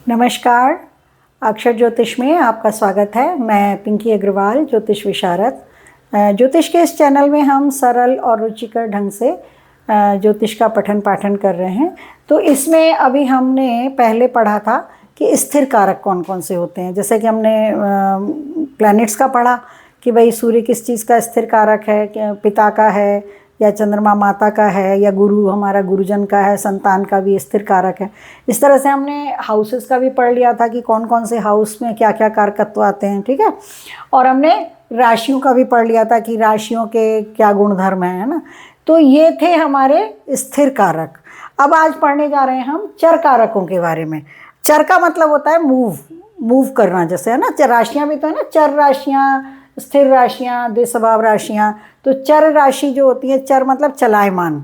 नमस्कार। अक्षर ज्योतिष में आपका स्वागत है। मैं पिंकी अग्रवाल, ज्योतिष विशारद। ज्योतिष के इस चैनल में हम सरल और रुचिकर ढंग से ज्योतिष का पठन पाठन कर रहे हैं। तो इसमें अभी हमने पहले पढ़ा था कि स्थिर कारक कौन कौन से होते हैं। जैसे कि हमने प्लैनेट्स का पढ़ा कि भाई सूर्य किस चीज़ का स्थिर कारक है, पिता का है या चंद्रमा माता का है या गुरु हमारा गुरुजन का है, संतान का भी स्थिर कारक है। इस तरह से हमने हाउसेस का भी पढ़ लिया था कि कौन कौन से हाउस में क्या क्या कारकत्व आते हैं, ठीक है। और हमने राशियों का भी पढ़ लिया था कि राशियों के क्या गुणधर्म हैं, है ना। तो ये थे हमारे स्थिर कारक। अब आज पढ़ने जा रहे हैं हम चर कारकों के बारे में। चर का मतलब होता है मूव करना, जैसे है ना। राशियाँ भी तो है ना, चर राशियाँ, स्थिर राशियाँ, द्विस्वभाव राशियाँ। तो चर राशि जो होती है, चर मतलब चलायमान,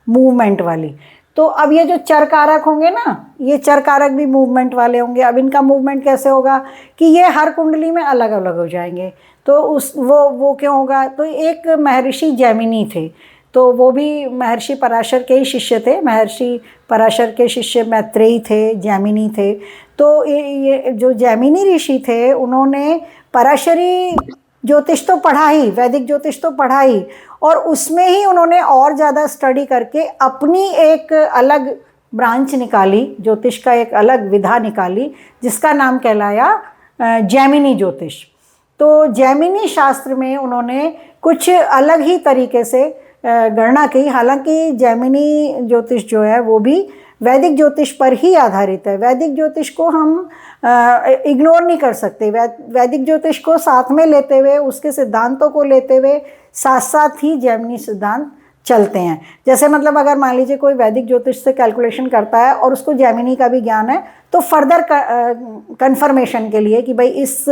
मूवमेंट वाली। तो अब ये जो चर कारक होंगे ना, ये चर कारक भी मूवमेंट वाले होंगे। अब इनका मूवमेंट कैसे होगा कि ये हर कुंडली में अलग अलग हो जाएंगे। तो वो क्यों होगा, तो एक महर्षि जैमिनी थे, तो वो भी महर्षि पराशर के ही शिष्य थे। महर्षि पराशर के शिष्य मैत्रेयी थे, जैमिनी थे। तो ये जो जैमिनी ऋषि थे, उन्होंने पराशरी ज्योतिष तो पढ़ा ही, वैदिक ज्योतिष तो पढ़ा ही, और उसमें ही उन्होंने और ज़्यादा स्टडी करके अपनी एक अलग ब्रांच निकाली, ज्योतिष का एक अलग विधा निकाली, जिसका नाम कहलाया जैमिनी ज्योतिष। तो जैमिनी शास्त्र में उन्होंने कुछ अलग ही तरीके से गणना की। हालांकि जैमिनी ज्योतिष जो है वो भी वैदिक ज्योतिष पर ही आधारित है। वैदिक ज्योतिष को हम इग्नोर नहीं कर सकते। वैदिक ज्योतिष को साथ में लेते हुए, उसके सिद्धांतों को लेते हुए साथ साथ ही जैमिनी सिद्धांत चलते हैं। जैसे मतलब अगर मान लीजिए कोई वैदिक ज्योतिष से कैलकुलेशन करता है और उसको जैमिनी का भी ज्ञान है, तो फर्दर कंफर्मेशन के लिए कि भाई इस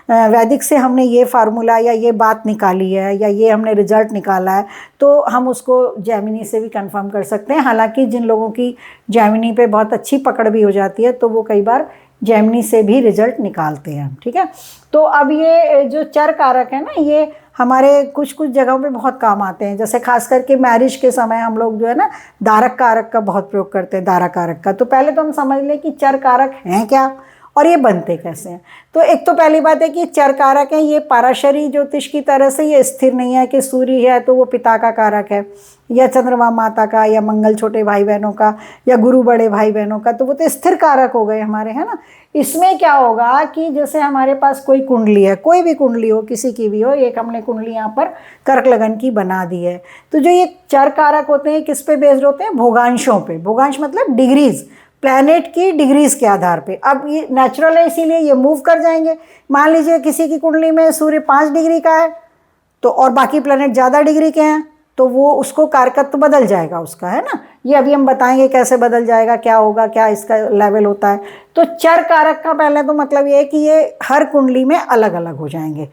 वैदिक से हमने ये फार्मूला या ये बात निकाली है या ये हमने रिजल्ट निकाला है, तो हम उसको जैमिनी से भी कंफर्म कर सकते हैं। हालांकि जिन लोगों की जैमिनी पे बहुत अच्छी पकड़ भी हो जाती है, तो वो कई बार जैमिनी से भी रिजल्ट निकालते हैं, ठीक है। तो अब ये जो चर कारक है ना, ये हमारे कुछ कुछ जगहों पे बहुत काम आते हैं। जैसे खास करके मैरिज के समय हम लोग जो है ना, धारक कारक का बहुत प्रयोग करते हैं, धारा कारक का। तो पहले तो हम समझ लें कि चर कारक हैं क्या और ये बनते कैसे हैं। तो एक तो पहली बात है कि चर कारक हैं, ये पराशरी ज्योतिष की तरह से ये स्थिर नहीं है कि सूर्य है तो वो पिता का कारक है, या चंद्रमा माता का, या मंगल छोटे भाई बहनों का, या गुरु बड़े भाई बहनों का। तो वो तो स्थिर कारक हो गए हमारे, है ना। इसमें क्या होगा कि जैसे हमारे पास कोई कुंडली है, कोई भी कुंडली हो, किसी की भी हो, एक हमने कुंडली यहाँ पर कर्क लगन की बना दी है। तो जो ये चर कारक होते हैं किस पे बेस्ड होते हैं, भोगांशों पे। भोगांश मतलब डिग्रीज, प्लैनेट की डिग्रीज के आधार पे। अब ये नेचुरल है, इसीलिए ये मूव कर जाएंगे। मान लीजिए किसी की कुंडली में सूर्य 5 डिग्री का है, तो और बाकी प्लैनेट ज़्यादा डिग्री के हैं, तो वो उसको कारकत्व बदल जाएगा उसका, है ना। ये अभी हम बताएंगे कैसे बदल जाएगा, क्या होगा, क्या इसका लेवल होता है। तो चर कारक का पहले तो मतलब ये है कि ये हर कुंडली में अलग अलग हो जाएंगे।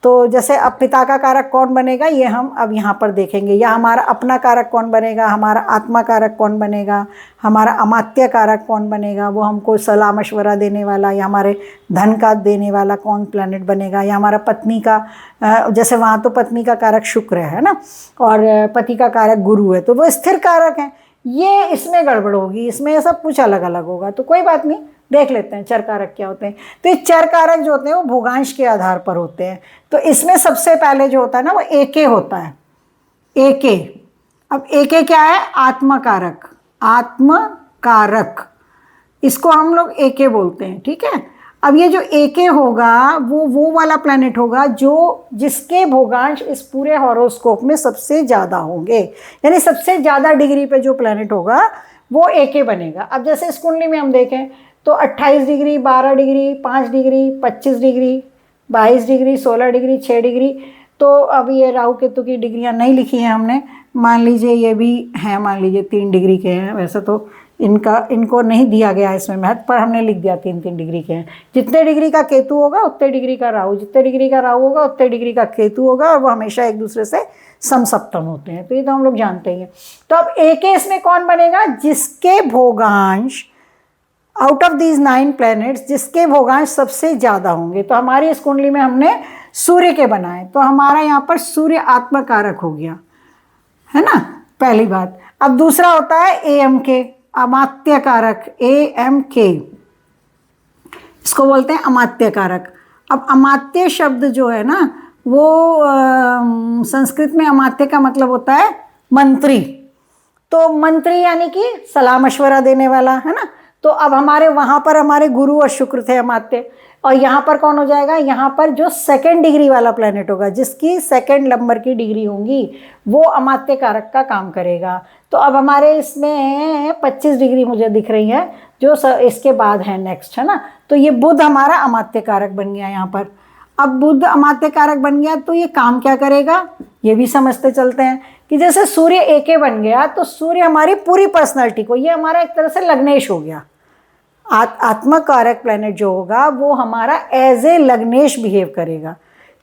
तो जैसे अब पिता का कारक कौन बनेगा, ये हम अब यहाँ पर देखेंगे। या हमारा अपना कारक कौन बनेगा, हमारा आत्मा कारक कौन बनेगा, हमारा अमात्य कारक कौन बनेगा, वो हमको सलाह मशवरा देने वाला, या हमारे धन का देने वाला कौन प्लैनेट बनेगा, या हमारा पत्नी का, जैसे वहाँ तो पत्नी का कारक शुक्र है ना, और पति का कारक गुरु है, तो वो स्थिर कारक हैं। ये इसमें गड़बड़ होगी, इसमें सब कुछ अलग अलग होगा। तो कोई बात नहीं, देख लेते हैं चर कारक क्या होते हैं। तो ये चर कारक जो होते हैं वो भोगांश के आधार पर होते हैं। तो इसमें सबसे पहले जो होता है ना, वो एके होता है। एके, अब एके क्या है, आत्मा कारक। आत्म कारक, इसको हम लोग एके बोलते हैं, ठीक है। अब ये जो एके होगा वो वाला प्लैनेट होगा जो जिसके भोगांश इस पूरे हॉरोस्कोप में सबसे ज़्यादा होंगे, यानी सबसे ज़्यादा डिग्री पे जो प्लैनेट होगा वो एके बनेगा। अब जैसे इस कुंडली में हम देखें तो 28 degree, 12 degree, 5 degree, 25 degree, 22 degree, 16 degree, 6 degree. तो अब ये राहु केतु की डिग्रियां नहीं लिखी हैं हमने, मान लीजिए ये भी हैं, मान लीजिए 3 डिग्री के हैं। वैसे तो इनको नहीं दिया गया है इसमें महत्व, पर हमने लिख दिया 3-3 डिग्री के हैं। जितने डिग्री का केतु होगा उतने डिग्री का राहु, जितने डिग्री का राहु होगा उतने डिग्री का केतु होगा, और वो हमेशा एक दूसरे से समसप्तम होते हैं। तो ये तो हम लोग जानते ही हैं। तो अब एक इसमें कौन बनेगा, जिसके भोगांश आउट ऑफ दीज 9 प्लैनेट्स, जिसके भोगांश सबसे ज़्यादा होंगे। तो हमारी इस कुंडली में हमने सूर्य के बनाए, तो हमारा यहाँ पर सूर्य आत्मकारक हो गया, है ना, पहली बात। अब दूसरा होता है एएम के, अमात्य कारक, एएम के। इसको बोलते हैं अमात्य कारक। अब अमात्य शब्द जो है ना वो संस्कृत में अमात्य का मतलब होता है मंत्री। तो मंत्री यानी कि सलाह मशवरा देने वाला, है ना। तो अब हमारे वहाँ पर हमारे गुरु और शुक्र थे अमात्य, और यहाँ पर कौन हो जाएगा, यहाँ पर जो सेकंड डिग्री वाला प्लैनेट होगा, जिसकी सेकंड नंबर की डिग्री होंगी, वो अमात्य कारक का काम करेगा। तो अब हमारे इसमें 25 डिग्री मुझे दिख रही है जो इसके बाद है नेक्स्ट, है ना। तो ये बुध हमारा अमात्य कारक बन गया यहाँ पर। अब बुध अमात्य कारक बन गया तो ये काम क्या करेगा, ये भी समझते चलते हैं कि जैसे सूर्य एके बन गया तो सूर्य हमारी पूरी पर्सनालिटी को, ये हमारा एक तरह से लग्नेश हो गया। आत्मकारक प्लैनेट जो होगा वो हमारा एज ए लग्नेश बिहेव करेगा।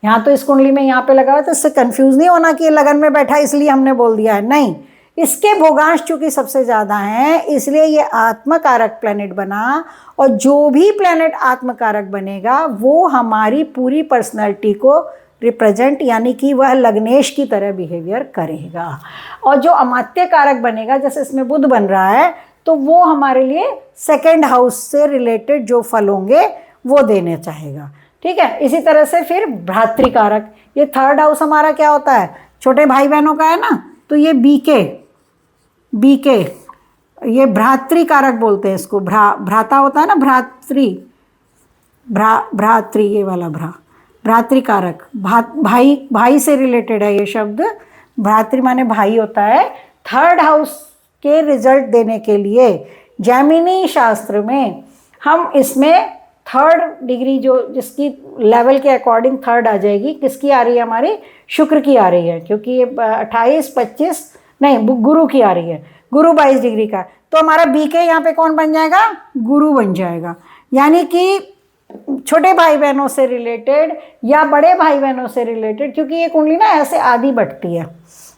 यहाँ तो इस कुंडली में यहाँ पे लगा हुआ है, तो इससे कंफ्यूज नहीं होना कि ये लगन में बैठा इसलिए हमने बोल दिया है, नहीं। इसके भोगांश चूंकि सबसे ज़्यादा हैं इसलिए ये आत्मकारक प्लैनेट बना, और जो भी प्लैनेट आत्मकारक बनेगा वो हमारी पूरी पर्सनैलिटी को रिप्रेजेंट, यानी कि वह लग्नेश की तरह बिहेवियर करेगा। और जो अमात्य कारक बनेगा, जैसे इसमें बुध बन रहा है, तो वो हमारे लिए सेकंड हाउस से रिलेटेड जो फल होंगे वो देने चाहेगा, ठीक है। इसी तरह से फिर भ्रातृकारक, ये थर्ड हाउस हमारा क्या होता है, छोटे भाई बहनों का है ना, तो ये बीके ये भ्रातृकारक बोलते हैं इसको। भ्राता होता है ना, भ्रातृ ये वाला भ्रातृकारक, भाई से रिलेटेड है ये शब्द। भ्रातृ माने भाई होता है। थर्ड हाउस के रिजल्ट देने के लिए जैमिनी शास्त्र में हम इसमें थर्ड डिग्री जो जिसकी लेवल के अकॉर्डिंग थर्ड आ जाएगी, किसकी आ रही है, हमारी शुक्र की आ रही है, क्योंकि ये 28 25 नहीं गुरु की आ रही है, गुरु 22 डिग्री का। तो हमारा बीके यहाँ पे कौन बन जाएगा, गुरु बन जाएगा। यानी कि छोटे भाई बहनों से रिलेटेड या बड़े भाई बहनों से रिलेटेड, क्योंकि ये कुंडली ना ऐसे आधी बटती है,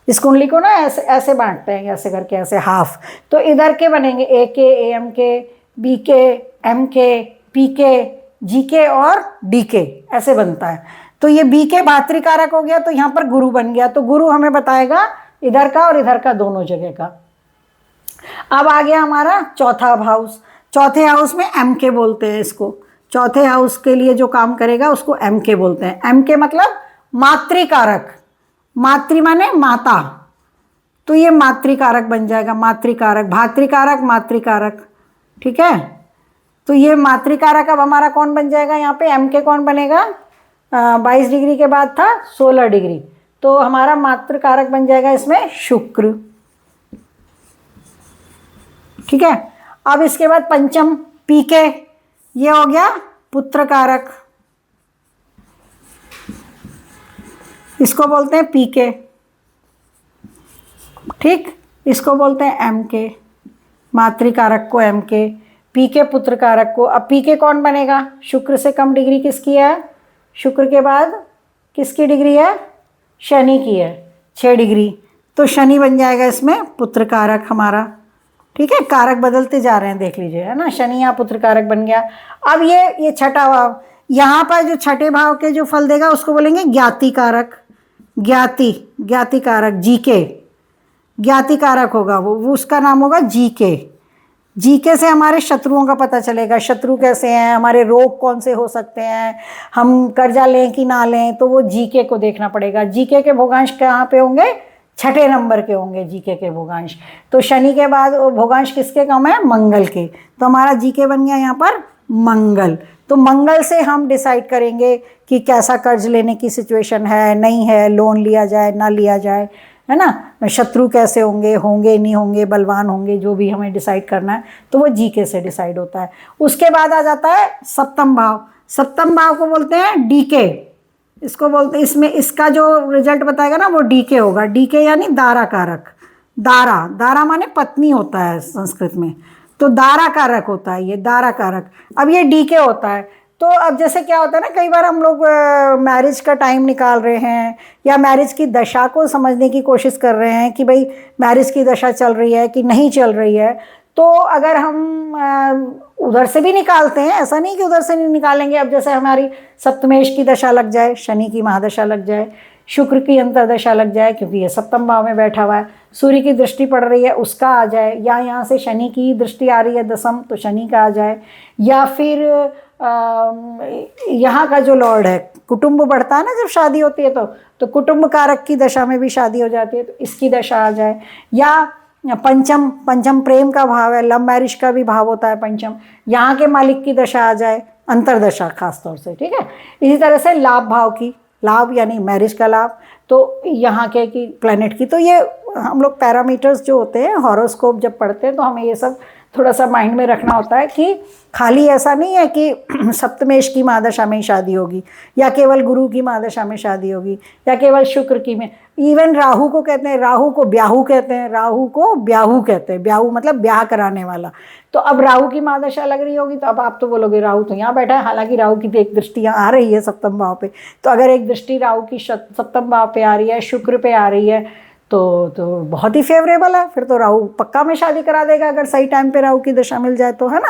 इस कुंडली को ना ऐसे ऐसे बांटते हैं, ऐसे करके ऐसे हाफ। तो इधर के बनेंगे ए के, एम के, बी के, एम के, पी के, जी के और डी के, ऐसे बनता है। तो ये बी के भातृकारक हो गया, तो यहाँ पर गुरु बन गया। तो गुरु हमें बताएगा इधर का और इधर का दोनों जगह का। अब आ गया हमारा चौथा हाउस। चौथे हाउस में एम के बोलते हैं इसको। चौथे हाउस के लिए जो काम करेगा उसको एम के बोलते हैं। एम के मतलब मातृकारक, मातृ माने माता, तो ये मातृकारक बन जाएगा। मातृकारक, भातृकारक, मातृकारक, ठीक है। तो ये मातृकारक अब हमारा कौन बन जाएगा, यहाँ पे एम के कौन बनेगा, 22 डिग्री के बाद था 16 डिग्री, तो हमारा मातृकारक बन जाएगा इसमें शुक्र, ठीक है। अब इसके बाद पंचम पी के, ये हो गया पुत्र कारक, इसको बोलते हैं पी के, ठीक। इसको बोलते हैं एम के, मातृकारक को एम के, पी के पुत्र कारक को। अब पी के कौन बनेगा, शुक्र से कम डिग्री किसकी है, शुक्र के बाद किसकी डिग्री है, शनि की है, 6 डिग्री, तो शनि बन जाएगा इसमें पुत्र कारक हमारा, ठीक है। कारक बदलते जा रहे हैं, देख लीजिए, है ना। शनि यहाँ पुत्र कारक बन गया। अब ये छठा भाव, यहाँ पर जो छठे भाव के जो फल देगा उसको बोलेंगे ज्ञाति कारक। ज्ञाति कारक, जी के, ज्ञाति कारक होगा वो उसका नाम होगा जी के। जी के से हमारे शत्रुओं का पता चलेगा, शत्रु कैसे हैं, हमारे रोग कौन से हो सकते हैं, हम कर्जा लें कि ना लें, तो वो जी के को देखना पड़ेगा। जी के भोगांश कहाँ पे होंगे, छठे नंबर के होंगे जीके के भोगांश। तो शनि के बाद भोगांश किसके कम है, मंगल के, तो हमारा जीके बन गया यहाँ पर मंगल। तो मंगल से हम डिसाइड करेंगे कि कैसा कर्ज लेने की सिचुएशन है, नहीं है, लोन लिया जाए ना लिया जाए, है ना। शत्रु कैसे होंगे नहीं होंगे, बलवान होंगे, जो भी हमें डिसाइड करना है तो वो जीके से डिसाइड होता है। उसके बाद आ जाता है सप्तम भाव। सप्तम भाव को बोलते हैं डीके, इसको बोलते हैं, इसमें इसका जो रिजल्ट बताएगा ना वो डीके होगा। डीके यानी दारा कारक। दारा माने पत्नी होता है संस्कृत में, तो दारा कारक होता है ये, दारा कारक। अब ये डीके होता है। तो अब जैसे क्या होता है ना, कई बार हम लोग मैरिज का टाइम निकाल रहे हैं या मैरिज की दशा को समझने की कोशिश कर रहे हैं कि भाई मैरिज की दशा चल रही है कि नहीं चल रही है। तो अगर हम उधर से भी निकालते हैं, ऐसा नहीं कि उधर से नहीं निकालेंगे। अब जैसे हमारी सप्तमेश की दशा लग जाए, शनि की महादशा लग जाए, शुक्र की अंतर्दशा लग जाए क्योंकि ये सप्तम भाव में बैठा हुआ है, सूर्य की दृष्टि पड़ रही है उसका आ जाए, या यहाँ से शनि की दृष्टि आ रही है दसम तो शनि का आ जाए, या फिर यहाँ का जो लॉर्ड है, कुटुंब बढ़ता है ना जब शादी होती है तो कुटुंब कारक की दशा में भी शादी हो जाती है तो इसकी दशा आ जाए, या पंचम प्रेम का भाव है, लव मैरिज का भी भाव होता है पंचम, यहाँ के मालिक की दशा आ जाए, अंतरदशा खास तौर से, ठीक है। इसी तरह से लाभ भाव की, लाभ यानी मैरिज का लाभ, तो यहाँ के की प्लैनेट की, तो ये हम लोग पैरामीटर्स जो होते हैं हॉरोस्कोप जब पढ़ते हैं तो हमें ये सब थोड़ा सा माइंड में रखना होता है कि खाली ऐसा नहीं है कि सप्तमेश की महादशा में ही शादी होगी, या केवल गुरु की महादशा में शादी होगी, या केवल शुक्र की में, इवन राहु को कहते हैं, राहु को ब्याहू कहते हैं, राहु को ब्याहू कहते हैं, ब्याहू मतलब ब्याह कराने वाला। तो अब राहु की महादशा लग रही होगी तो अब आप तो बोलोगे राहु तो यहाँ बैठा है, हालांकि राहु की तो एक दृष्टि यहाँ आ रही है सप्तम भाव पे, तो अगर एक दृष्टि राहु की सप्तम भाव पे आ रही है, शुक्र पे आ रही है तो बहुत ही फेवरेबल है, फिर तो राहु पक्का में शादी करा देगा अगर सही टाइम पे राहु की दशा मिल जाए तो, है ना।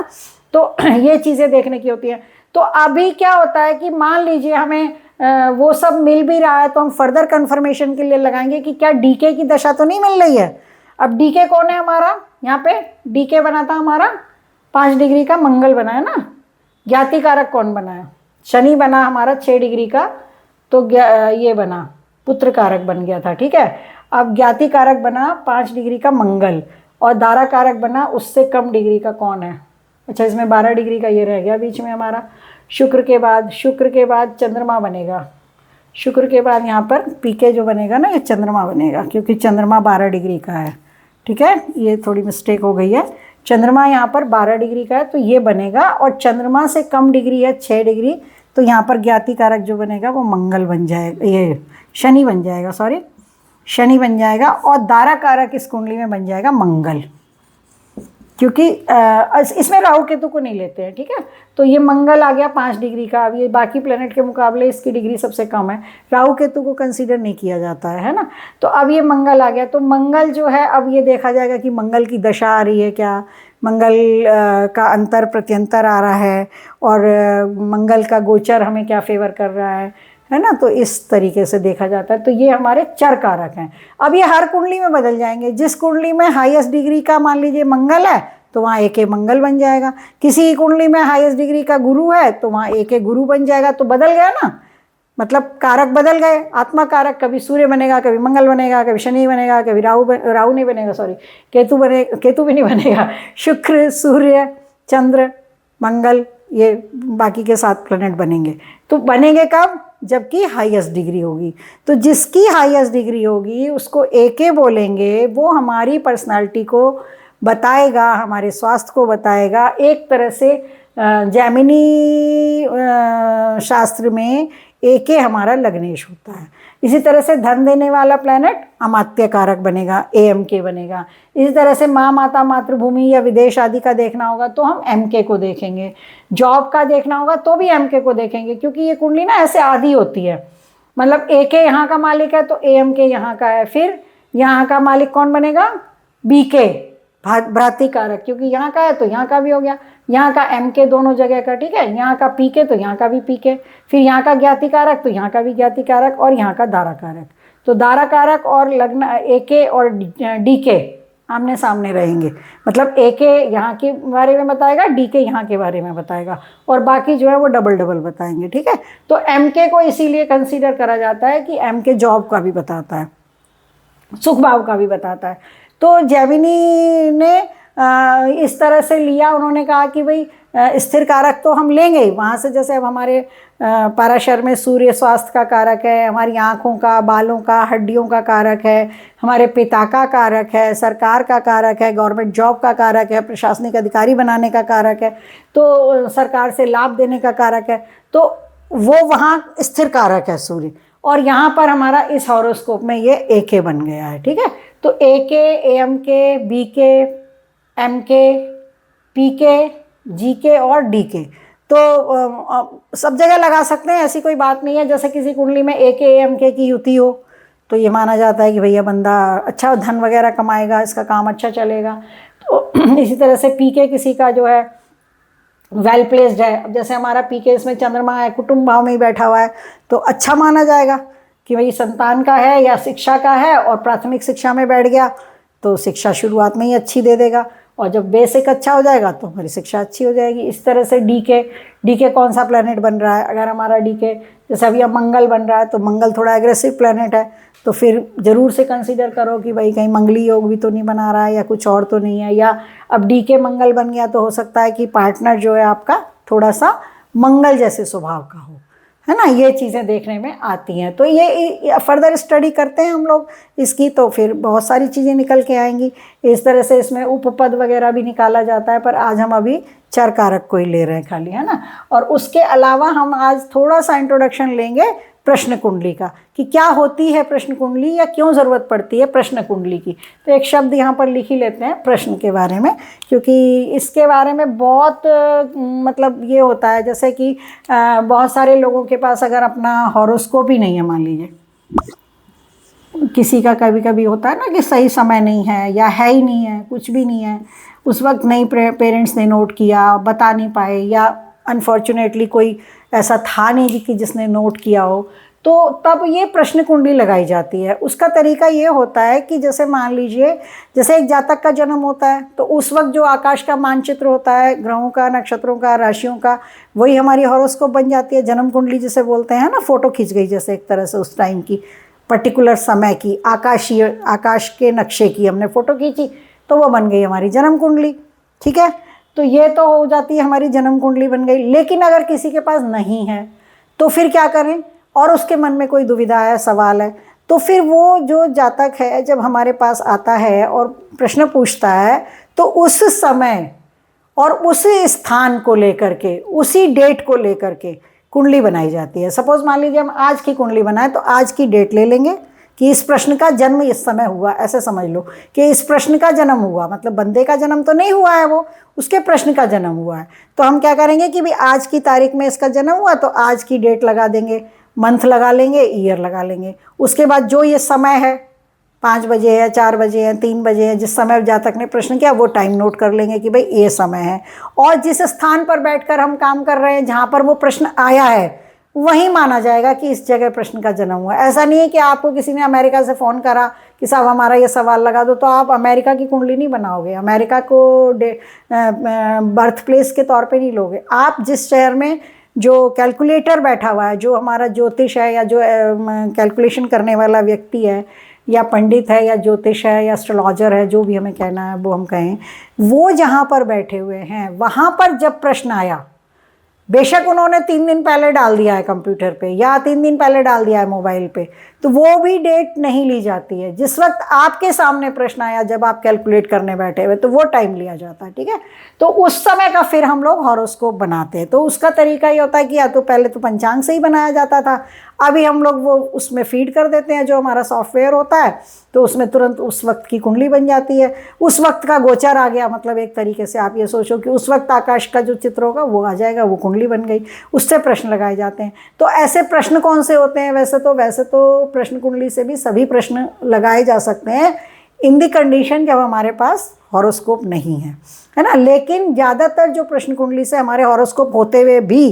तो ये चीज़ें देखने की होती हैं। तो अभी क्या होता है कि मान लीजिए हमें वो सब मिल भी रहा है तो हम फर्दर कन्फर्मेशन के लिए लगाएंगे कि क्या डीके की दशा तो नहीं मिल रही है। अब डीके कौन है हमारा, यहाँ पे डीके बना था हमारा 5 डिग्री का, मंगल बना है ना। ज्ञाति कारक कौन बना है, शनि बना हमारा 6 डिग्री का, तो ये बना पुत्र कारक बन गया था, ठीक है। अब ज्ञाति कारक बना 5 डिग्री का मंगल, और दारा कारक बना उससे कम डिग्री का कौन है, अच्छा इसमें 12 डिग्री का ये रह गया बीच में हमारा। शुक्र के बाद चंद्रमा बनेगा, शुक्र के बाद यहाँ पर पीके जो बनेगा ना ये चंद्रमा बनेगा, क्योंकि चंद्रमा 12 डिग्री का है, ठीक है। ये थोड़ी मिस्टेक हो गई है, चंद्रमा यहाँ पर 12 डिग्री का है तो ये बनेगा, और चंद्रमा से कम डिग्री है 6 डिग्री, तो यहाँ पर ज्ञाति कारक जो बनेगा वो मंगल बन जाएगा, ये शनि बन जाएगा, शनि बन जाएगा, और दारा कारक इस कुंडली में बन जाएगा मंगल, क्योंकि इसमें राहु केतु को नहीं लेते हैं, ठीक है। तो ये मंगल आ गया 5 डिग्री का। अब ये बाकी प्लेनेट के मुकाबले इसकी डिग्री सबसे कम है, राहु केतु को कंसीडर नहीं किया जाता है ना। तो अब ये मंगल आ गया, तो मंगल जो है अब ये देखा जाएगा कि मंगल की दशा आ रही है क्या, मंगल का अंतर प्रत्यंतर आ रहा है, और मंगल का गोचर हमें क्या फेवर कर रहा है ना। तो इस तरीके से देखा जाता है। तो ये हमारे चर कारक हैं। अब ये हर कुंडली में बदल जाएंगे, जिस कुंडली में हाईएस्ट डिग्री का मान लीजिए मंगल है तो वहाँ एक मंगल बन जाएगा, किसी कुंडली में हाईएस्ट डिग्री का गुरु है तो वहाँ एक गुरु बन जाएगा। तो बदल गया ना, मतलब कारक बदल गए, आत्मा कारक कभी सूर्य बनेगा, कभी मंगल बनेगा, कभी शनि बनेगा, कभी राहु नहीं बनेगा, सॉरी केतु भी नहीं बनेगा, शुक्र सूर्य चंद्र मंगल ये बाकी के 7 प्लैनेट बनेंगे। तो बनेंगे कब, जबकि हाईएस्ट डिग्री होगी। तो जिसकी हाईएस्ट डिग्री होगी उसको एके बोलेंगे, वो हमारी पर्सनालिटी को बताएगा, हमारे स्वास्थ्य को बताएगा। एक तरह से जैमिनी शास्त्र में एके हमारा लग्नेश होता है। इसी तरह से धन देने वाला प्लैनेट अमात्य कारक बनेगा, AMK बनेगा। इसी तरह से माँ माता मातृभूमि या विदेश आदि का देखना होगा तो हम MK को देखेंगे, जॉब का देखना होगा तो भी MK को देखेंगे, क्योंकि ये कुंडली ना ऐसे आधी होती है, मतलब AK यहाँ का मालिक है तो AMK यहाँ का है, फिर यहाँ का मालिक कौन बनेगा, BK भ्रातृ कारक, क्योंकि यहाँ का है तो यहाँ का भी हो गया, यहाँ का MK दोनों जगह का, ठीक है। यहाँ का PK तो यहाँ का भी PK, फिर यहाँ का ज्ञाति कारक तो यहाँ का भी ज्ञाति कारक, और यहाँ का दारा कारक। तो दारा कारक और लग्न AK और DK आमने सामने रहेंगे, मतलब AK यहाँ के बारे में बताएगा, DK यहाँ के बारे में बताएगा, और बाकी जो है वो डबल बताएंगे, ठीक है। तो MK को इसीलिए कंसीडर करा जाता है कि MK जॉब का भी बताता है, सुख भाव का भी बताता है। तो जैमिनी ने इस तरह से लिया, उन्होंने कहा कि भाई स्थिर कारक तो हम लेंगे ही वहाँ से, जैसे अब हमारे पराशर में सूर्य स्वास्थ्य का कारक है, हमारी आँखों का, बालों का, हड्डियों का कारक है, हमारे पिता का कारक है, सरकार का कारक है, गवर्नमेंट जॉब का कारक है, प्रशासनिक अधिकारी बनाने का कारक है, तो सरकार से लाभ देने का कारक है, तो वो वहाँ स्थिर कारक है सूर्य। और यहाँ पर हमारा इस हॉरोस्कोप में ये AK बन गया है, ठीक है। तो AK, AMK, BK, MK, PK, GK और DK तो सब जगह लगा सकते हैं, ऐसी कोई बात नहीं है। जैसे किसी कुंडली में AK, AMK की युति हो तो ये माना जाता है कि भैया बंदा अच्छा धन वगैरह कमाएगा, इसका काम अच्छा चलेगा। तो इसी तरह से PK किसी का जो है वेल प्लेस्ड है, अब जैसे हमारा PK इसमें चंद्रमा है, कुटुंब भाव में ही बैठा हुआ है तो अच्छा माना जाएगा। कि भाई संतान का है या शिक्षा का है और प्राथमिक शिक्षा में बैठ गया तो शिक्षा शुरुआत में ही अच्छी दे देगा, और जब बेसिक अच्छा हो जाएगा तो हमारी शिक्षा अच्छी हो जाएगी। इस तरह से डीके कौन सा प्लैनेट बन रहा है, अगर हमारा डीके जैसे अभी अब मंगल बन रहा है तो मंगल थोड़ा एग्रेसिव प्लैनेट है, तो फिर ज़रूर से कंसीडर करो कि भाई कहीं मंगली योग भी तो नहीं बना रहा है या कुछ और तो नहीं है। या अब डीके मंगल बन गया तो हो सकता है कि पार्टनर जो है आपका थोड़ा सा मंगल जैसे स्वभाव का हो, है ना। ये चीज़ें देखने में आती हैं, तो ये फर्दर स्टडी करते हैं हम लोग इसकी तो फिर बहुत सारी चीज़ें निकल के आएंगी। इस तरह से इसमें उपपद वगैरह भी निकाला जाता है, पर आज हम अभी चर कारक को ही ले रहे हैं खाली, है ना। और उसके अलावा हम आज थोड़ा सा इंट्रोडक्शन लेंगे प्रश्न कुंडली का, कि क्या होती है प्रश्न कुंडली या क्यों ज़रूरत पड़ती है प्रश्न कुंडली की। तो एक शब्द यहाँ पर लिख ही लेते हैं प्रश्न के बारे में, क्योंकि इसके बारे में बहुत मतलब ये होता है जैसे कि बहुत सारे लोगों के पास अगर अपना हॉरोस्कोप ही नहीं है, मान लीजिए किसी का कभी कभी होता है ना कि सही समय नहीं है या है ही नहीं है, कुछ भी नहीं है, उस वक्त नहीं पेरेंट्स ने नोट किया, बता नहीं पाए, या अनफॉर्चुनेटली कोई ऐसा था नहीं कि जिसने नोट किया हो, तो तब ये प्रश्न कुंडली लगाई जाती है। उसका तरीका ये होता है कि जैसे मान लीजिए जैसे एक जातक का जन्म होता है तो उस वक्त जो आकाश का मानचित्र होता है, ग्रहों का, नक्षत्रों का, राशियों का, वही हमारी हॉरोस्कोप बन जाती है। जन्म कुंडली जिसे बोलते हैं ना, फ़ोटो खींच गई जैसे एक तरह से उस टाइम की पर्टिकुलर समय की आकाश के नक्शे की हमने फ़ोटो खींची तो वो बन गई हमारी जन्म कुंडली, ठीक है। तो ये तो हो जाती है हमारी जन्म कुंडली बन गई। लेकिन अगर किसी के पास नहीं है तो फिर क्या करें, और उसके मन में कोई दुविधा है, सवाल है, तो फिर वो जो जातक है जब हमारे पास आता है और प्रश्न पूछता है तो उस समय और उस स्थान को लेकर के, उसी डेट को लेकर के कुंडली बनाई जाती है। सपोज मान लीजिए हम आज की कुंडली बनाए तो आज की डेट ले लेंगे कि इस प्रश्न का जन्म इस समय हुआ, ऐसे समझ लो कि इस प्रश्न का जन्म हुआ, मतलब बंदे का जन्म तो नहीं हुआ है, वो उसके प्रश्न का जन्म हुआ है। तो हम क्या करेंगे कि भाई आज की तारीख में इसका जन्म हुआ तो आज की डेट लगा देंगे, मंथ लगा लेंगे, ईयर लगा लेंगे। उसके बाद जो ये समय है 5 बजे है, 4 बजे है, 3 बजे है, जिस समय जातक ने प्रश्न किया वो टाइम नोट कर लेंगे कि भाई ये समय है। और जिस स्थान पर बैठकर हम काम कर रहे हैं, जहाँ पर वो प्रश्न आया है, वही माना जाएगा कि इस जगह प्रश्न का जन्म हुआ। ऐसा नहीं है कि आपको किसी ने अमेरिका से फ़ोन करा कि साहब हमारा ये सवाल लगा दो, तो आप अमेरिका की कुंडली नहीं बनाओगे, अमेरिका को बर्थ प्लेस के तौर पे नहीं लोगे। आप जिस शहर में जो कैलकुलेटर बैठा हुआ है, जो हमारा ज्योतिष है या जो कैलकुलेशन करने वाला व्यक्ति है या पंडित है या ज्योतिष है या एस्ट्रोलॉजर है, जो भी हमें कहना है वो हम कहें, वो जहाँ पर बैठे हुए हैं वहाँ पर जब प्रश्न आया, बेशक उन्होंने 3 दिन पहले डाल दिया है कंप्यूटर पे या 3 दिन पहले डाल दिया है मोबाइल पे, तो वो भी डेट नहीं ली जाती है। जिस वक्त आपके सामने प्रश्न आया, जब आप कैलकुलेट करने बैठे हुए, तो वो टाइम लिया जाता है, ठीक है। तो उस समय का फिर हम लोग हॉरोस्कोप बनाते हैं। तो उसका तरीका ये होता है कि या तो पहले तो पंचांग से ही बनाया जाता था, अभी हम लोग वो उसमें फीड कर देते हैं जो हमारा सॉफ्टवेयर होता है, तो उसमें तुरंत उस वक्त की कुंडली बन जाती है। उस वक्त का गोचर आ गया, मतलब एक तरीके से आप ये सोचो कि उस वक्त आकाश का जो चित्र होगा वो आ जाएगा, वो कुंडली बन गई, उससे प्रश्न लगाए जाते हैं। तो ऐसे प्रश्न कौन से होते हैं? वैसे तो प्रश्न कुंडली से भी सभी प्रश्न लगाए जा सकते हैं इन दी कंडीशन जब हमारे पास हॉरोस्कोप नहीं है ना। लेकिन ज़्यादातर जो प्रश्न कुंडली से हमारे हॉरोस्कोप होते हुए भी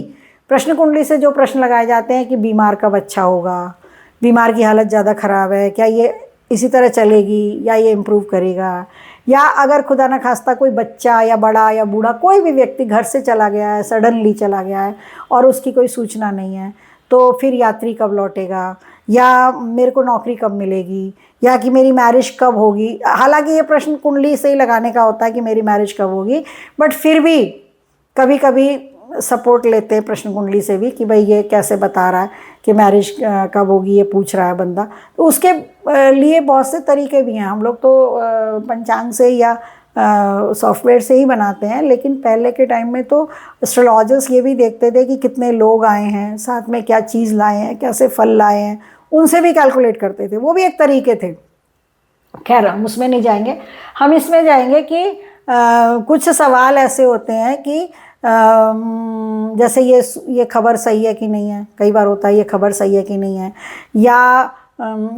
प्रश्न कुंडली से जो प्रश्न लगाए जाते हैं कि बीमार कब अच्छा होगा, बीमार की हालत ज़्यादा ख़राब है, क्या ये इसी तरह चलेगी या ये इम्प्रूव करेगा, या अगर खुदा न खास्ता कोई बच्चा या बड़ा या बूढ़ा कोई भी व्यक्ति घर से चला गया है, सडनली चला गया है और उसकी कोई सूचना नहीं है, तो फिर यात्री कब लौटेगा, या मेरे को नौकरी कब मिलेगी, या कि मेरी मैरिज कब होगी। हालांकि ये प्रश्न कुंडली से ही लगाने का होता है कि मेरी मैरिज कब होगी, बट फिर भी कभी कभी सपोर्ट लेते हैं प्रश्न कुंडली से भी कि भाई ये कैसे बता रहा है कि मैरिज कब होगी, ये पूछ रहा है बंदा। तो उसके लिए बहुत से तरीके भी हैं। हम लोग तो पंचांग से या सॉफ्टवेयर से ही बनाते हैं, लेकिन पहले के टाइम में तो एस्ट्रोलॉजर्स ये भी देखते थे कि कितने लोग आए हैं, साथ में क्या चीज़ लाए हैं, कैसे फल लाए हैं, उनसे भी कैलकुलेट करते थे। वो भी एक तरीके थे। खैर हम उसमें नहीं जाएंगे, हम इसमें जाएंगे कि कुछ सवाल ऐसे होते हैं कि जैसे ये खबर सही है कि नहीं है, कई बार होता है ये खबर सही है कि नहीं है, या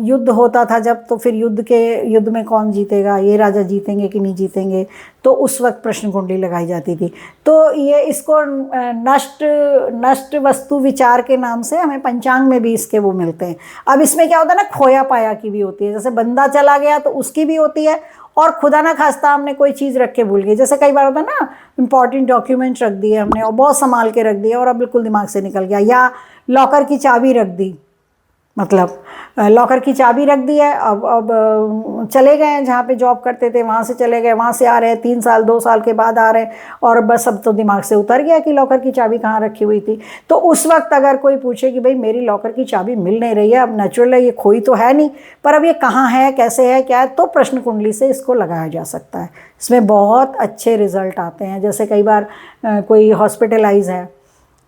युद्ध होता था जब, तो फिर युद्ध में कौन जीतेगा, ये राजा जीतेंगे कि नहीं जीतेंगे, तो उस वक्त प्रश्न कुंडली लगाई जाती थी। तो ये इसको नष्ट वस्तु विचार के नाम से हमें पंचांग में भी इसके वो मिलते हैं। अब इसमें क्या होता है ना, खोया पाया की भी होती है, जैसे बंदा चला गया तो उसकी भी होती है, और खुदा ना खास्ता हमने कोई चीज़ रख के भूल गई, जैसे कई बार होता है ना, इंपॉर्टेंट डॉक्यूमेंट्स रख दिए हमने और बहुत संभाल के रख दिया और अब बिल्कुल दिमाग से निकल गया, या लॉकर की चाबी रख दी, मतलब लॉकर की चाबी रख दी है, अब चले गए हैं, जहाँ पे जॉब करते थे वहाँ से चले गए, वहाँ से आ रहे हैं 3 साल 2 साल के बाद आ रहे हैं, और बस अब तो दिमाग से उतर गया कि लॉकर की चाबी कहाँ रखी हुई थी। तो उस वक्त अगर कोई पूछे कि भाई मेरी लॉकर की चाबी मिल नहीं रही है, अब नेचुरल है, ये खोई तो है नहीं, पर अब ये कहाँ है, कैसे है, क्या है, तो प्रश्न कुंडली से इसको लगाया जा सकता है। इसमें बहुत अच्छे रिजल्ट आते हैं। जैसे कई बार कोई हॉस्पिटलाइज है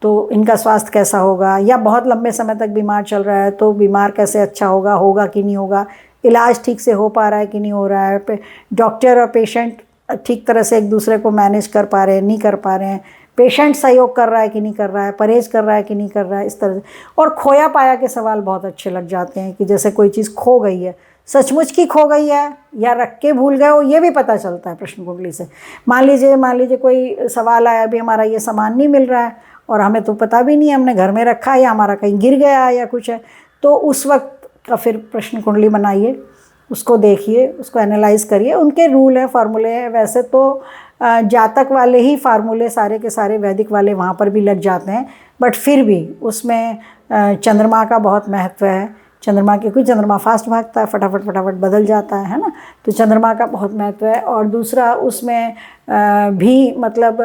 तो इनका स्वास्थ्य कैसा होगा, या बहुत लंबे समय तक बीमार चल रहा है तो बीमार कैसे अच्छा होगा कि नहीं होगा, इलाज ठीक से हो पा रहा है कि नहीं हो रहा है, डॉक्टर और पेशेंट ठीक तरह से एक दूसरे को मैनेज कर पा रहे हैं, नहीं कर पा रहे हैं, पेशेंट सहयोग कर रहा है कि नहीं कर रहा है, परहेज कर रहा है कि नहीं कर रहा है, इस तरह से। और खोया पाया के सवाल बहुत अच्छे लग जाते हैं कि जैसे कोई चीज़ खो गई है, सचमुच की खो गई है या रख के भूल गए हो, ये भी पता चलता है प्रश्न कुंडली से। मान लीजिए कोई सवाल आया, अभी हमारा ये सामान नहीं मिल रहा है और हमें तो पता भी नहीं है, हमने घर में रखा है या हमारा कहीं गिर गया या कुछ है, तो उस वक्त का फिर प्रश्न कुंडली बनाइए, उसको देखिए, उसको एनालाइज करिए। उनके रूल हैं, फार्मूले हैं। वैसे तो जातक वाले ही फार्मूले सारे के सारे वैदिक वाले वहाँ पर भी लग जाते हैं, बट फिर भी उसमें चंद्रमा का बहुत महत्व है। चंद्रमा क्योंकि चंद्रमा फास्ट भागता है, फटाफट बदल जाता है ना, तो चंद्रमा का बहुत महत्व है। और दूसरा उसमें भी मतलब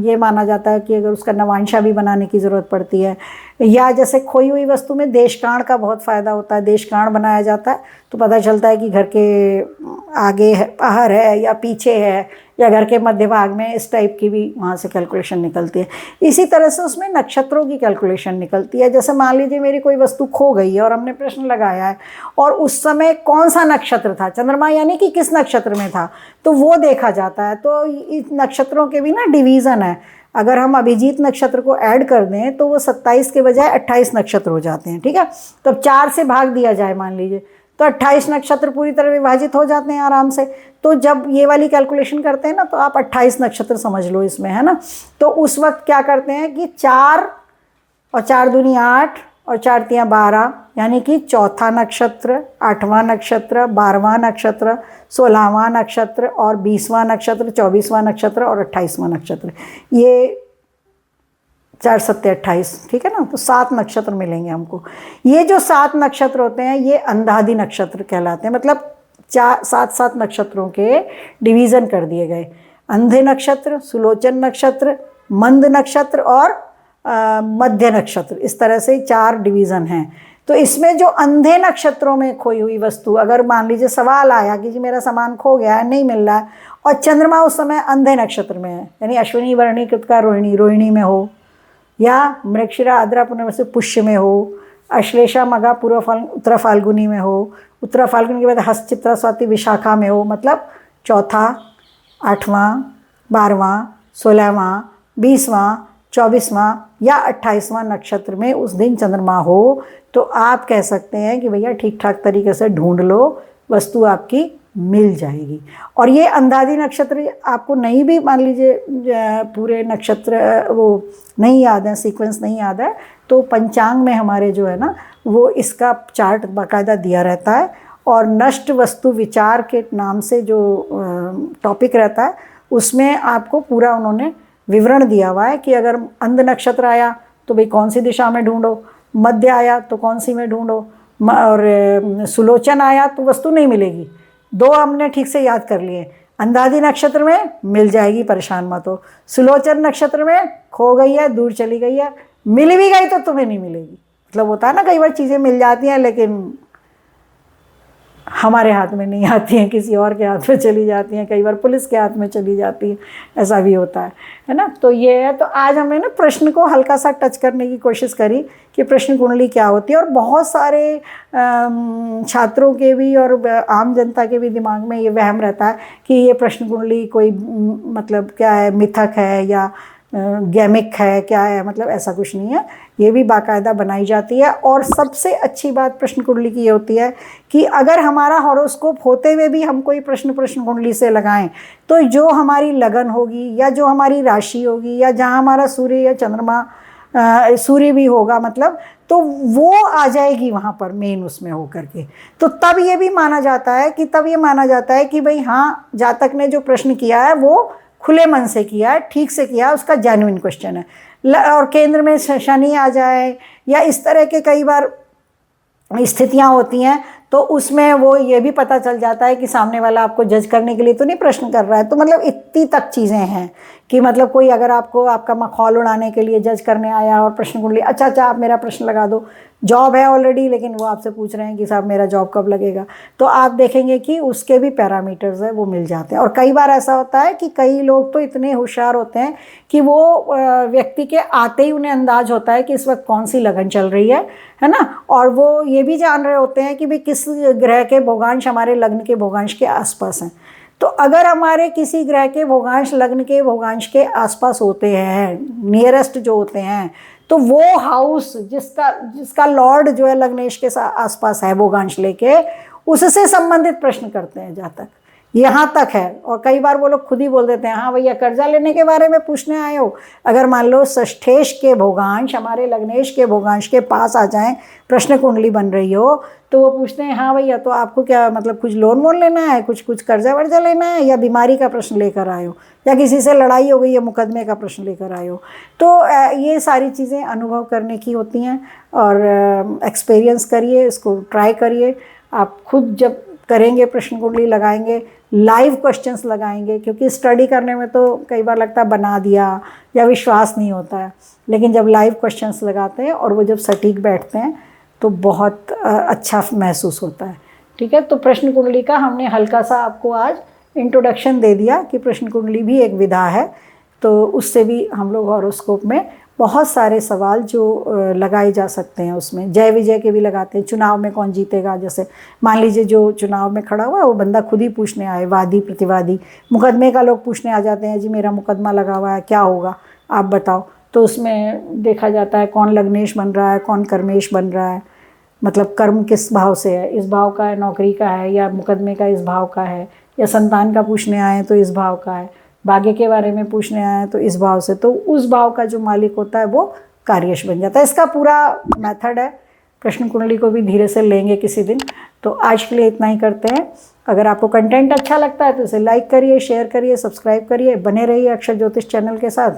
ये माना जाता है कि अगर उसका नवांशा भी बनाने की ज़रूरत पड़ती है, या जैसे खोई हुई वस्तु में देशकांड का बहुत फ़ायदा होता है। देशकांड बनाया जाता है तो पता चलता है कि घर के आगे है, बाहर है या पीछे है, या घर के मध्य भाग में, इस टाइप की भी वहाँ से कैलकुलेशन निकलती है। इसी तरह से उसमें नक्षत्रों की कैलकुलेशन निकलती है। जैसे मान लीजिए मेरी कोई वस्तु खो गई है और हमने प्रश्न लगाया है, और उस समय कौन सा नक्षत्र था, चंद्रमा यानी कि किस नक्षत्र में था, तो वो देखा जाता है। तो इस नक्षत्रों के भी ना डिवीज़न है। अगर हम अभिजीत नक्षत्र को ऐड कर दें तो वो 27 के बजाय 28 नक्षत्र हो जाते हैं, ठीक है। तो अब 4 से भाग दिया जाए मान लीजिए, तो 28 नक्षत्र पूरी तरह विभाजित हो जाते हैं आराम से। तो जब ये वाली कैलकुलेशन करते हैं ना, तो आप 28 नक्षत्र समझ लो इसमें, है ना। तो उस वक्त क्या करते हैं कि 4 और 4 दूनी 8 और 4 तियाँ 12, यानी कि चौथा नक्षत्र, 8वां नक्षत्र, 12वां नक्षत्र, 16वां नक्षत्र और 20वां नक्षत्र, 24वां नक्षत्र और 28वां नक्षत्र, ये 4 7 28, ठीक है ना। तो 7 नक्षत्र मिलेंगे हमको। ये जो 7 नक्षत्र होते हैं ये अंधादि नक्षत्र कहलाते हैं। मतलब 7 नक्षत्रों के डिवीज़न कर दिए गए, अंधे नक्षत्र, सुलोचन नक्षत्र, मंद नक्षत्र और मध्य नक्षत्र, इस तरह से 4 डिवीज़न हैं। तो इसमें जो अंधे नक्षत्रों में खोई हुई वस्तु, अगर मान लीजिए सवाल आया कि जी मेरा सामान खो गया है, नहीं मिल रहा है, और चंद्रमा उस समय अंधे नक्षत्र में है, यानी अश्विनी वर्णी कृतिका रोहिणी में हो, या मृगशिरा आद्रा पुनर्वसु पुष्य में हो, अश्लेषा मघा उत्तरा फाल्गुनी में हो, उत्तरा फाल्गुनी के बाद हस्त चित्रा स्वाति विशाखा में हो, मतलब चौथा, 8वां, 12वां, 16वां, 20वां, 24वां या 28वां नक्षत्र में उस दिन चंद्रमा हो, तो आप कह सकते हैं कि भैया ठीक ठाक तरीके से ढूंढ लो, वस्तु आपकी मिल जाएगी। और ये अंधादि नक्षत्र आपको नहीं भी, मान लीजिए पूरे नक्षत्र वो नहीं याद है, सीक्वेंस नहीं याद है, तो पंचांग में हमारे जो है ना वो इसका चार्ट बाकायदा दिया रहता है। और नष्ट वस्तु विचार के नाम से जो टॉपिक रहता है उसमें आपको पूरा उन्होंने विवरण दिया हुआ है कि अगर अंध नक्षत्र आया तो भाई कौन सी दिशा में ढूंढो, मध्य आया तो कौन सी में ढूंढो, और सुलोचन आया तो वस्तु नहीं मिलेगी। 2 हमने ठीक से याद कर लिए। अंधादि नक्षत्र में मिल जाएगी, परेशान मत हो। सुलोचन नक्षत्र में खो गई है, दूर चली गई है, मिल भी गई तो तुम्हें नहीं मिलेगी। मतलब होता है ना, कई बार चीज़ें मिल जाती हैं लेकिन हमारे हाथ में नहीं आती हैं, किसी और के हाथ में चली जाती हैं, कई बार पुलिस के हाथ में चली जाती है, ऐसा भी होता है ना। तो ये है। तो आज हमने ना प्रश्न को हल्का सा टच करने की कोशिश करी कि प्रश्न कुंडली क्या होती है। और बहुत सारे छात्रों के भी और आम जनता के भी दिमाग में ये वहम रहता है कि ये प्रश्न कुंडली कोई मतलब क्या है, मिथक है या गैमिक है, क्या है, मतलब ऐसा कुछ नहीं है। ये भी बाकायदा बनाई जाती है। और सबसे अच्छी बात प्रश्न कुंडली की ये होती है कि अगर हमारा हॉरोस्कोप होते हुए भी हम कोई प्रश्न कुंडली से लगाएं तो जो हमारी लगन होगी या जो हमारी राशि होगी या जहाँ हमारा सूर्य या चंद्रमा, सूर्य भी होगा मतलब, तो वो आ जाएगी वहाँ पर मेन उसमें होकर के। तो तब ये भी माना जाता है कि भाई हाँ, जातक ने जो प्रश्न किया है वो खुले मन से किया है, ठीक से किया है, उसका जेन्युइन क्वेश्चन है। और केंद्र में शनि आ जाए या इस तरह के कई बार स्थितियाँ होती हैं तो उसमें वो ये भी पता चल जाता है कि सामने वाला आपको जज करने के लिए तो नहीं प्रश्न कर रहा है। तो मतलब इतनी तक चीज़ें हैं कि मतलब कोई अगर आपको आपका मखौल उड़ाने के लिए जज करने आया और प्रश्न कुंडली, अच्छा आप मेरा प्रश्न लगा दो, जॉब है ऑलरेडी लेकिन वो आपसे पूछ रहे हैं कि साहब मेरा जॉब कब लगेगा, तो आप देखेंगे कि उसके भी पैरामीटर्स है वो मिल जाते हैं। और कई बार ऐसा होता है कि कई लोग तो इतने होशियार होते हैं कि वो व्यक्ति के आते ही उन्हें अंदाज होता है कि इस वक्त कौन सी लगन चल रही है ना। और वो ये भी जान रहे होते हैं कि भाई किस ग्रह के भोगांश हमारे लग्न के भोगांश के आसपास हैं। तो अगर हमारे किसी ग्रह के भोगांश लग्न के भोगांश के आसपास होते हैं, नियरेस्ट जो होते हैं, तो वो हाउस जिसका लॉर्ड जो है लग्नेश के आसपास है भोगांश लेके, उससे संबंधित प्रश्न करते हैं जातक। यहाँ तक है। और कई बार वो लोग खुद ही बोल देते हैं, हाँ भैया कर्जा लेने के बारे में पूछने आए हो। अगर मान लो षष्ठेश के भोगांश हमारे लग्नेश के भोगांश के पास आ जाएं, प्रश्न कुंडली बन रही हो, तो वो पूछते हैं, हाँ भैया तो आपको क्या मतलब कुछ लोन वोन लेना है, कुछ कर्जा वर्जा लेना है, या बीमारी का प्रश्न लेकर आए हो, या किसी से लड़ाई हो गई या मुकदमे का प्रश्न लेकर आए हो। तो ये सारी चीज़ें अनुभव करने की होती हैं और एक्सपीरियंस करिए, इसको ट्राई करिए। आप खुद जब करेंगे, प्रश्न कुंडली लगाएंगे, लाइव क्वेश्चंस लगाएंगे, क्योंकि स्टडी करने में तो कई बार लगता है बना दिया या विश्वास नहीं होता है, लेकिन जब लाइव क्वेश्चंस लगाते हैं और वो जब सटीक बैठते हैं तो बहुत अच्छा महसूस होता है। ठीक है, तो प्रश्न कुंडली का हमने हल्का सा आपको आज इंट्रोडक्शन दे दिया कि प्रश्न कुंडली भी एक विधा है। तो उससे भी हम लोग हॉरोस्कोप में बहुत सारे सवाल जो लगाए जा सकते हैं, उसमें जय विजय के भी लगाते हैं। चुनाव में कौन जीतेगा, जैसे मान लीजिए जो चुनाव में खड़ा हुआ है वो बंदा खुद ही पूछने आए, वादी प्रतिवादी, मुकदमे का लोग पूछने आ जाते हैं, जी मेरा मुकदमा लगा हुआ है, क्या होगा आप बताओ। तो उसमें देखा जाता है कौन लग्नेश बन रहा है, कौन कर्मेश बन रहा है, मतलब कर्म किस भाव से है, इस भाव का है, नौकरी का है, या मुकदमे का इस भाव का है, या संतान का पूछने आए तो इस भाव का है, भाग्य के बारे में पूछने आए तो इस भाव से। तो उस भाव का जो मालिक होता है वो कार्यश बन जाता है। इसका पूरा मेथड है। प्रश्न कुंडली को भी धीरे से लेंगे किसी दिन। तो आज के लिए इतना ही करते हैं। अगर आपको कंटेंट अच्छा लगता है तो इसे लाइक करिए, शेयर करिए, सब्सक्राइब करिए, बने रहिए अक्षर ज्योतिष चैनल के साथ।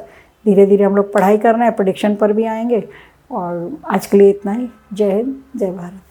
धीरे धीरे हम लोग पढ़ाई कर रहे हैं, प्रेडिक्शन पर भी आएंगे। और आज के लिए इतना ही। जय हिंद, जय भारत।